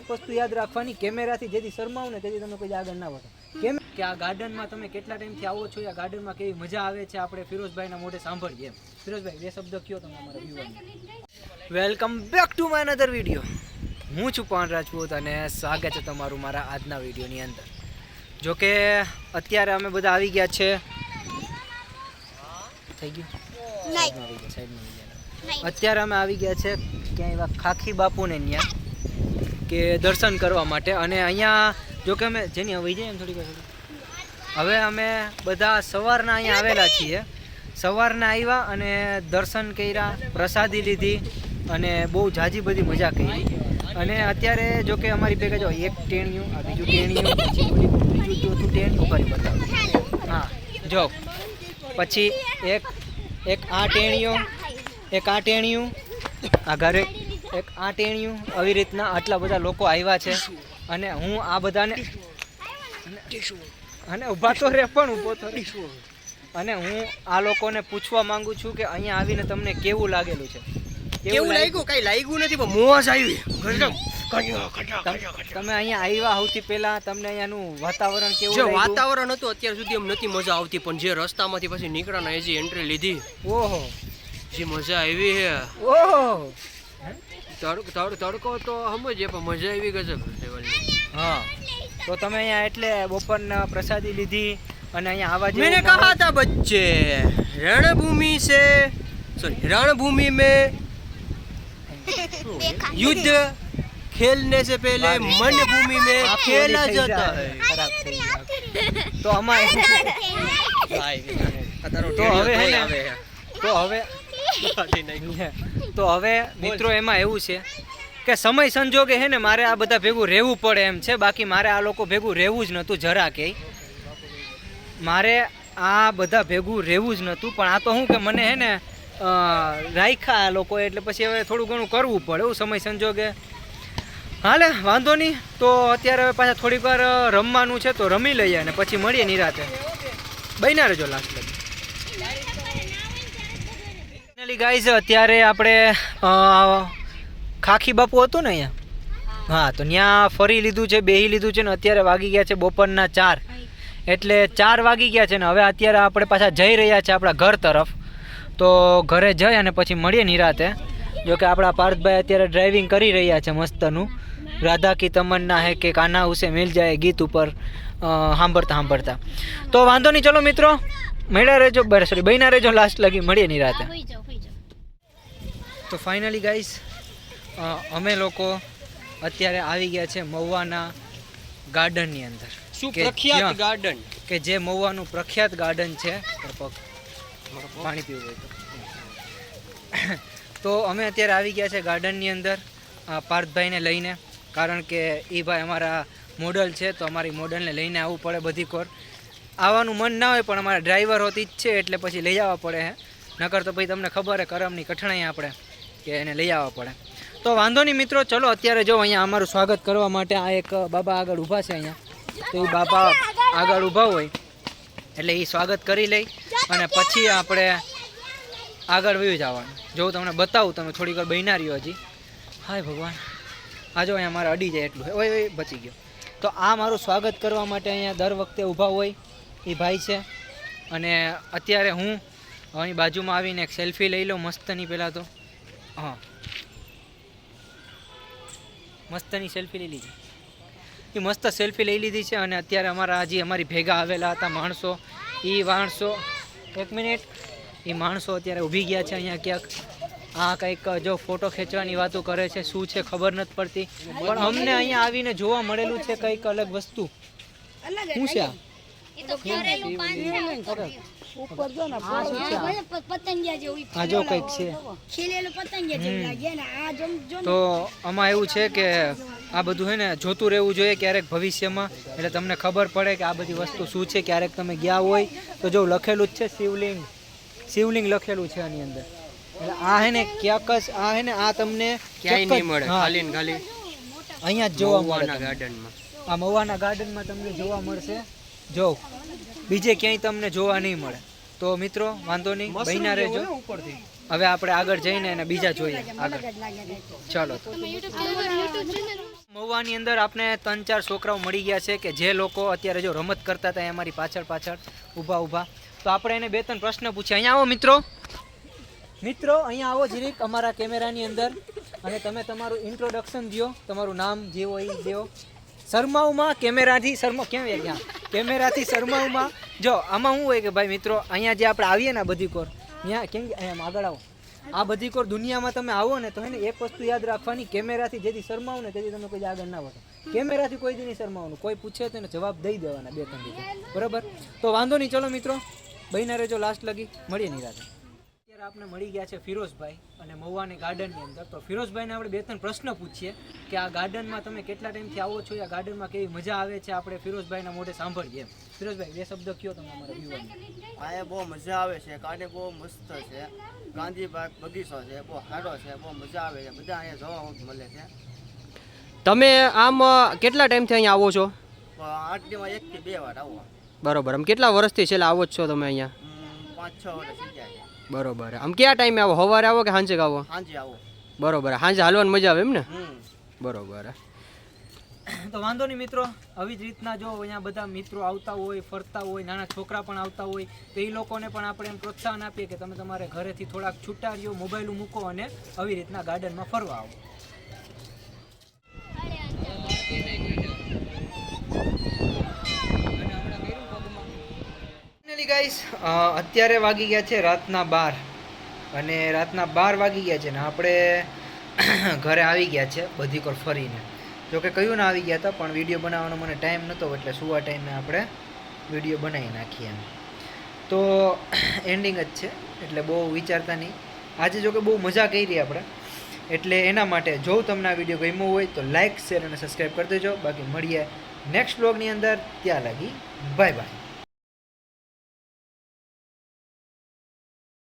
એક વસ્તુ યાદ રાખવાની, કેમેરાથી જેથી શરમાવ ને તેથી તમે કોઈ આગળ ના વધો. કેમ કે આ ગાર્ડનમાં તમે કેટલા ટાઈમથી આવો છો, આ ગાર્ડનમાં કેવી મજા આવે છે આપણે ફિરોઝભાઈના મોઢે સાંભળીએ. ફિરોઝભાઈ બે શબ્દ કયો તમે અમારા વ્યુઅરને. Welcome back to my another video. હું છું પવન રાજપૂત અને સ્વાગત છે તમારું મારા આજના વિડીયોની અંદર. જોકે અત્યારે અમે બધા આવી ગયા છે. થઈ ગયું? અત્યારે અમે આવી ગયા છે ક્યાંય એવા ખાખી બાપુને ત્યાં કે દર્શન કરવા માટે. અને અહીંયા જો કે અમે જેની વહી જાય એમ થોડીક હવે અમે બધા સવારના અહીંયા આવેલા છીએ. સવારના આવ્યા અને દર્શન કર્યા, પ્રસાદી લીધી અને બહુ ઝાઝી બધી મજા કરી. અને અત્યારે જો કે અમારી ભેગા જો એક ટેણિયું, આ બીજું ટેણિયું, પછી બીજું ચોથું ટેણિયું કરી બતાવો. હા જો પછી એક આ ટેણિયું, એક આ ટેણિયું, આ ઘરે એક આ ટેણિયું. આવી રીતના આટલા બધા લોકો આવ્યા છે. અને હું આ બધાને અને ઊભા તો રે પણ ઊભો તો રે. અને હું આ લોકોને પૂછવા માંગુ છું કે અહીંયા આવીને તમને કેવું લાગેલું છે? કેવું લાગ્યું? કઈ લાગ્યું નથી પણ મોજ આવી. તમે અહીંયા આવ્યા સૌથી પહેલા તમને અહીંયાનું વાતાવરણ કેવું લાગ્યું? વાતાવરણ હતું અત્યાર સુધી એમ નથી મજા આવતી, પણ જે રસ્તામાંથી પછી નીકળ્યા ને જે એન્ટ્રી લીધી, ઓહો જે મજા આવી છે. ઓહો તડકો તો સમજે પણ મજા આવી ગજબ. હા તો તમે અહીંયા એટલે બપોરના પ્રસાદી લીધી અને અહીંયા આવા જેવું मैंने कहा था बच्चे रणभूमि से रणभूमि में युद्ध खेलने से पहले मन भूमि में खेला जाता है. તો અમારે તો હવે મિત્રો એમાં એવું છે કે સમય સંજોગે હે ને મારે આ બધા ભેગું રહેવું પડે એમ છે. બાકી મારે આ લોકો ભેગું રહેવું જ નહોતું જરા કે. મારે આ બધા ભેગું રહેવું જ નહોતું, પણ આ તો શું કે મને હે ને રાખ્યા આ લોકો એટલે પછી હવે થોડું ઘણું કરવું પડે એવું સમય સંજોગે. હાલે વાંધો નહીં. તો અત્યારે હવે પાછા થોડીક વાર રમવાનું છે તો રમી લઈએ અને પછી મળીએ નિરાતે. બન્યા રહેજો લાસ્ટ લગી. ફાઇનલી ગાઈઝ અત્યારે આપણે ખાખી બાપુ હતું ને અહીંયા, હા તો ત્યાં ફરી લીધું છે, બેહી લીધું છે ને અત્યારે વાગી ગયા છે બપોરના 4. એટલે 4 વાગી ગયા છે ને હવે અત્યારે આપણે પાછા જઈ રહ્યા છે આપણા ઘર તરફ. તો ઘરે જઈ અને પછી મળીએ નિરાતે. જો કે આપણા પાર્થભાઈ અત્યારે ડ્રાઇવિંગ કરી રહ્યા છે મસ્તનું. રાધા કી તમન્ના હે કે કાના ઉસે મિલ જાય ગીત ઉપર સાંભળતા. તો વાંધો નહીં, ચલો મિત્રો મળ્યા રહેજો, બન્યા રહેજો લાસ્ટ લગી, મળીએ નિરાતે. તો ફાઇનલી ગાઈસ અમે લોકો અત્યારે આવી ગયા છે મહુવાના ગાર્ડનની અંદર. શું પ્રખ્યાત ગાર્ડન કે જે મહુવાનું પ્રખ્યાત ગાર્ડન છે. પાણી પીવું હોય તો અમે અત્યારે આવી ગયા છે ગાર્ડનની અંદર પાર્થભાઈને લઈને. કારણ કે એ ભાઈ અમારા મોડલ છે તો અમારી મોડલને લઈને આવવું પડે બધી કોર. આવવાનું મન ના હોય પણ અમારા ડ્રાઈવર હોતી જ છે એટલે પછી લઈ આવવા પડે હે. નકર તો ભાઈ તમને ખબર હે કરમની કઠણાઈ આપણે કે એને લઈ આવવા પડે. તો વાંધો નહીં મિત્રો, ચલો અત્યારે જો અહીંયા અમારું સ્વાગત કરવા માટે આ એક બાબા આગળ ઊભા છે અહીંયા. તો એ બાબા આગળ ઊભા હોય એટલે એ સ્વાગત કરી લઈ અને પછી આપણે આગળ વયું જવાનું. જો તમને બતાવું, તમે થોડીક વાર બન્યા રહ્યો હજી. હાય ભગવાન, આ જો અહીંયા મારે અડી જાય એટલું. ઓય બચી ગયો. તો આ મારું સ્વાગત કરવા માટે અહીંયા દર વખતે ઊભા હોય એ ભાઈ છે. અને અત્યારે હું અહીં બાજુમાં આવીને એક સેલ્ફી લઈ લઉં મસ્તની. પહેલાં તો હા મસ્તની સેલ્ફી લઈ લીધી. એ મસ્ત સેલ્ફી લઈ લીધી છે. અને અત્યારે અમારી ભેગા આવેલા હતા માણસો, એ માણસો એક મિનિટ, એ માણસો અત્યારે ઊભી ગયા છે અહીંયા ક્યાંક. આ કંઈક જો ફોટો ખેંચવાની વાતો કરે છે, શું છે ખબર નથી પડતી. પણ અમને અહીંયા આવીને જોવા મળેલું છે કંઈક અલગ વસ્તુ. શું છે આ? આ જો કંઈક છે. તો આમાં એવું છે કે આ બધું હે ને જોતું રહેવું જોઈએ ક્યારેક ભવિષ્યમાં, એટલે તમને ખબર પડે કે આ બધી વસ્તુ શું છે. ક્યારેક તમે ગયા હોય તો જો લખેલું જ છે શિવલિંગ લખેલું છે આની અંદર. એટલે આ હે ને ક્યાંક જ આ હે ને આ તમને ક્યાંય નહીં મળે, ખાલી ને ખાલી અહીંયા જ જોવા મળે ગાર્ડનમાં. આ મહુવાના ગાર્ડનમાં તમને જોવા મળશે. જો બીજે ક્યાંય તમને જોવા નહીં મળે. તો મિત્રો વાંધો નહીં, બન્યા રહેજો. હવે આપણે આગળ જઈને અને બીજા જોઈએ આગળ ચાલો તો મહુવાની અંદર આપણે 3-4 છોકરાઓ મળી ગયા છે કે જે લોકો અત્યારે જો રમત કરતા હતા એ અમારી પાછળ ઊભા તો આપણે એને 2-3 પ્રશ્ન પૂછ્યા. અહીંયા આવો મિત્રો અહીંયા આવો જરીક અમારા કેમેરાની અંદર અને તમે તમારું ઇન્ટ્રોડક્શન દો, તમારું નામ જે હોય એ દો. શરમાવમાં કેમેરાથી શરમાવમાં જો આમાં શું હોય કે ભાઈ મિત્રો અહીંયા જે આપણે આવીએ ને આ બધી કોર ત્યાં કેમ કે અહીંયા આગળ આવો આ બધી કોર દુનિયામાં તમે આવો ને તો હે ને એક વસ્તુ યાદ રાખવાની, કેમેરાથી જેથી શરમાવો ને તેથી તમે કોઈ આગળ ના વધો. કેમેરાથી કોઈ દી નહીં શરમાવાનું, કોઈ પૂછે તો એને જવાબ દઈ દેવાના 2-3 રીતે, બરાબર? તો વાંધો નહીં, ચલો મિત્રો બહીને રહેજો લાસ્ટ લગી, મળીએ નિરાતે. અત્યારે આપણે મળી ગયા છે ફિરોઝભાઈ અને મહુવાની ગાર્ડનની અંદર. તો ફિરોઝભાઈને આપણે 2-3 પ્રશ્ન પૂછીએ કે આ ગાર્ડનમાં તમે કેટલા ટાઈમથી આવો છો, આ ગાર્ડનમાં કેવી મજા આવે છે, આપણે ફિરોઝભાઈના મોઢે સાંભળીએ એમ. ફિરોઝભાઈ 2 શબ્દ કયો તમે અમારા વ્યુઅરને. અહીંયા બહુ મજા આવે છે, ગાર્ડન બહુ મસ્ત છે, ગાંધી પાર્ક બગીચો છે, બહુ સારો છે, બહુ મજા આવે છે, બધા અહીંયા જોવા મળે છે. તમે આમ કેટલા ટાઈમથી અહીંયા આવો છો? 8 દીમાં 1 થી 2 વાર આવો. બરોબર. આમ કેટલા વર્ષથી છેલ્લા આવો જ છો તમે અહીંયા? 5-6 વર્ષ થઈ ગયા છે. બરોબર. આમ કયા ટાઈમે આવો? સવારે આવો કે સાંજે આવો? સાંજે આવો. બરોબર. સાંજે હાલવાની મજા આવે એમ ને? બરોબર. તો વાંધો નહીં મિત્રો, આવી જ રીતના જો અહીંયા બધા મિત્રો આવતા હોય, ફરતા હોય, નાના છોકરા પણ આવતા હોય તો એ લોકોને પણ આપણે એમ પ્રોત્સાહન આપીએ કે તમે તમારે ઘરેથી થોડાક છૂટા રહ્યો, મોબાઈલ મૂકો અને આવી રીતના ગાર્ડનમાં ફરવા આવો. ગાઈસ અત્યારે વાગી ગયા છે રાતના 12 અને રાતના 12 વાગી ગયા છે ને આપણે ઘરે આવી ગયા છે બધી કોર ફરીને. જોકે કયું ના આવી ગયા હતા પણ વિડીયો બનાવવાનો મને ટાઈમ નહોતો એટલે સુવા ટાઈમે આપણે વિડીયો બનાવી નાખીએ એમ. તો એન્ડિંગ જ છે એટલે બહુ વિચારતા નહીં. આજે જોકે બહુ મજા કરી આપણે એટલે એના માટે જો તમને આ વિડીયો ગમ્યો હોય તો લાઇક, શેર અને સબસ્ક્રાઈબ કરી દેજો. બાકી મળીએ નેક્સ્ટ બ્લોગની અંદર. ત્યાં લાગી બાય બાય.